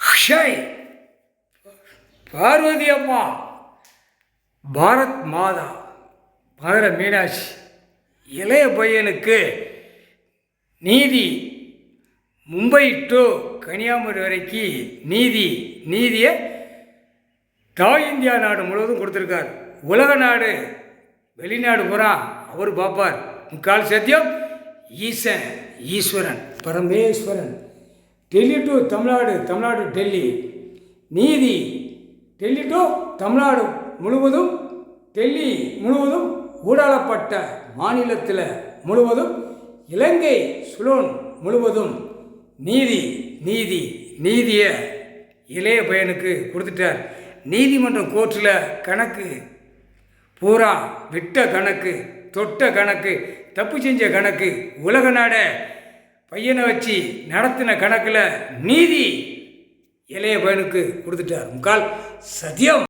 Shy Parvati அம்மா, பாரத் மாதா, மதுரை மீனாட்சி, இளைய பையனுக்கு நீதி, மும்பை டு கன்னியாகுமரி வரைக்கும் நீதியை தாய் இந்தியா நாடு முழுவதும் கொடுத்துருக்கார். உலக நாடு, வெளிநாடு பூரா அவர் பார்ப்பார். முக்கால் சத்தியம் ஈசன், ஈஸ்வரன், பரமேஸ்வரன். டெல்லி டு தமிழ்நாடு, தமிழ்நாடு டெல்லி, நீதி டெல்லி டு தமிழ்நாடு முழுவதும், டெல்லி முழுவதும், ஊடாளப்பட்ட மாநிலத்தில் முழுவதும், இலங்கை சுலோன் முழுவதும் நீதியை இளைய பையனுக்கு கொடுத்துட்டார். நீதிமன்றம் கோர்ட்டில் கணக்கு பூரா விட்ட கணக்கு, தொட்ட கணக்கு, தப்பு செஞ்ச கணக்கு, உலக நாட பையனை வச்சு நடத்தின கணக்கில் நீதி இளைய பையனுக்கு கொடுத்துட்டார். முக்கால் சத்தியம்.